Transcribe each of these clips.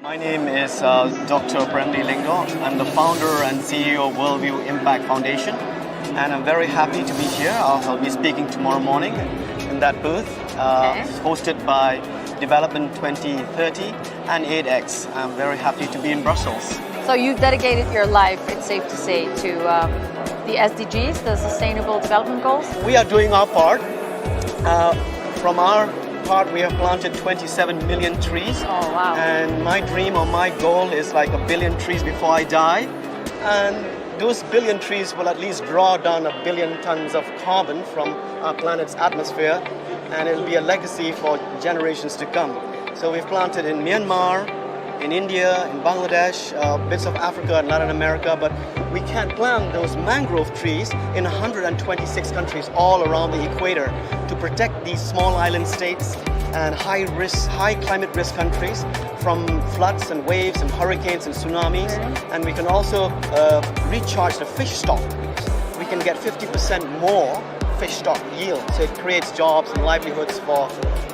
My name is Dr. Bremley Lyndogh. I'm the founder and CEO of Worldview Impact Foundation, and I'm very happy to be here. I'll be speaking tomorrow morning in that booth, hosted by Development 2030 and 8X. I'm very happy to be in Brussels. So you've dedicated your life, it's safe to say, to the SDGs, the Sustainable Development Goals? We are doing our part. From our part, we have planted 27 million trees. Oh, wow. And my dream or my goal is like 1 billion trees before I die. And those billion trees will at least draw down 1 billion tons of carbon from our planet's atmosphere, and it'll be a legacy for generations to come. So we've planted in Myanmar, in India, in Bangladesh, bits of Africa and Latin America, but we can't plant those mangrove trees in 126 countries all around the equator to protect these small island states and high climate risk countries from floods and waves and hurricanes and tsunamis. And we can also recharge the fish stock. We can get 50% more fish stock yield, so it creates jobs and livelihoods for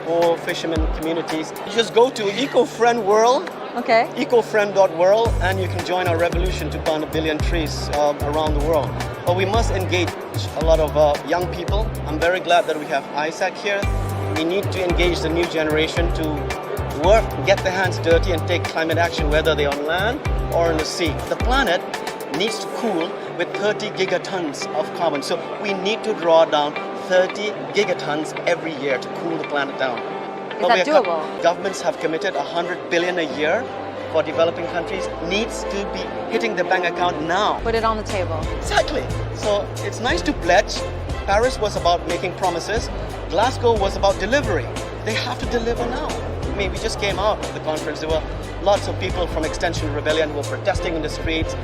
poor fishermen communities. You just go to EcoFriend World, ecofriend.world, and you can join our revolution to plant 1 billion trees around the world. But we must engage a lot of young people. I'm very glad that we have Isaac here. We need to engage the new generation to work, get their hands dirty and take climate action, whether they're on land or in the sea. The planet needs to cool with 30 gigatons of carbon. So we need to draw down 30 gigatons every year to cool the planet down. Is that doable? Governments have committed 100 billion a year for developing countries. Needs to be hitting the bank account now. Put it on the table. Exactly. So it's nice to pledge. Paris was about making promises. Glasgow was about delivery. They have to deliver now. I mean, we just came out of the conference. There were lots of people from Extinction Rebellion who were protesting in the streets.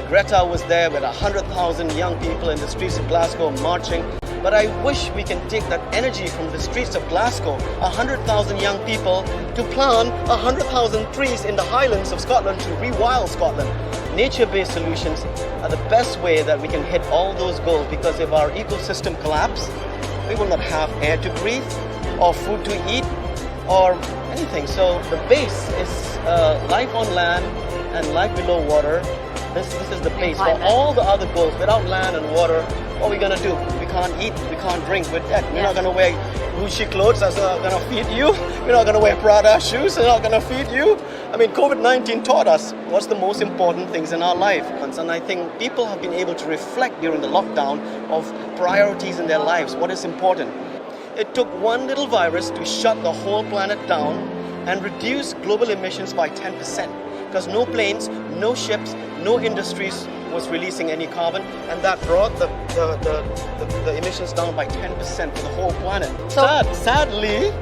Greta was there with 100,000 young people in the streets of Glasgow marching. But I wish we can take that energy from the streets of Glasgow, 100,000 young people, to plant 100,000 trees in the Highlands of Scotland to rewild Scotland. Nature-based solutions are the best way that we can hit all those goals, because if our ecosystem collapses, we will not have air to breathe or food to eat or anything. So the base is life on land and life below water. This is the base for all the other goals. Without land and water, what are we going to do? We can't eat, we can't drink, we're dead. We're not going to wear Gucci clothes, that's not going to feed you. We're not going to wear Prada shoes, they're not going to feed you. I mean, COVID-19 taught us what's the most important things in our life. And I think people have been able to reflect during the lockdown of priorities in their lives, what is important. It took one little virus to shut the whole planet down and reduce global emissions by 10%. Because no planes, no ships, no industries was releasing any carbon, and that brought the emissions down by 10% for the whole planet. Sadly,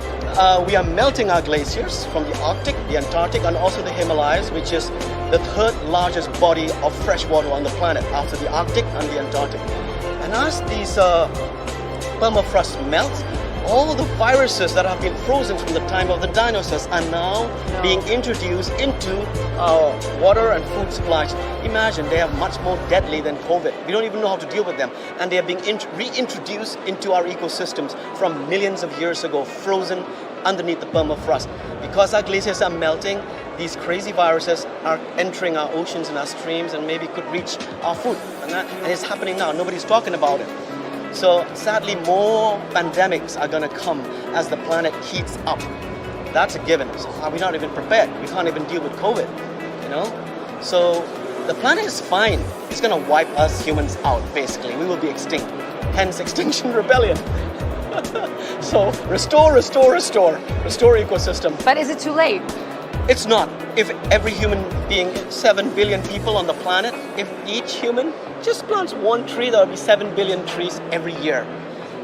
we are melting our glaciers from the Arctic, the Antarctic, and also the Himalayas, which is the third largest body of fresh water on the planet after the Arctic and the Antarctic. And as these permafrost melts, all the viruses that have been frozen from the time of the dinosaurs are now being introduced into our water and food supplies. Imagine, they are much more deadly than COVID. We don't even know how to deal with them. And they are being reintroduced into our ecosystems from millions of years ago, frozen underneath the permafrost. Because our glaciers are melting, these crazy viruses are entering our oceans and our streams and maybe could reach our food. And it's happening now. Nobody's talking about it. So sadly, more pandemics are going to come as the planet heats up. That's a given. So we're not even prepared. We can't even deal with COVID, you know? So the planet is fine. It's going to wipe us humans out, basically. We will be extinct. Hence, Extinction Rebellion. So restore ecosystem. But is it too late? It's not. If every human being, 7 billion people on the planet, if each human just plants one tree, there will be 7 billion trees every year.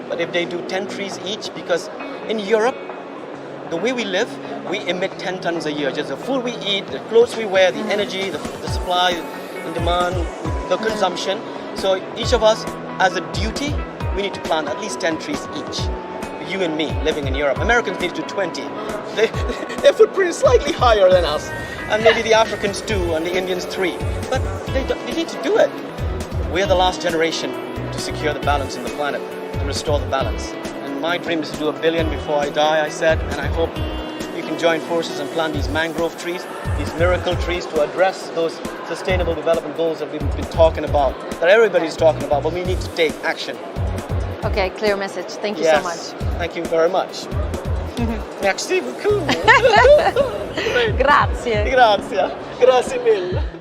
But if they do 10 trees each, because in Europe, the way we live, we emit 10 tons a year. Just the food we eat, the clothes we wear, the energy, the supply, the demand, the consumption. So each of us, as a duty, we need to plant at least 10 trees each. You and me living in Europe. Americans need to do 20. Their footprint is slightly higher than us. And maybe the Africans 2 and the Indians 3. But they need to do it. We're the last generation to secure the balance in the planet, to restore the balance. And my dream is to do 1 billion before I die, I said, and I hope you can join forces and plant these mangrove trees. these miracle trees to address those sustainable development goals that we've been talking about, that everybody's talking about, but we need to take action. Okay, clear message. Thank you so much. Thank you very much. Merci beaucoup. Grazie. Grazie. Grazie mille.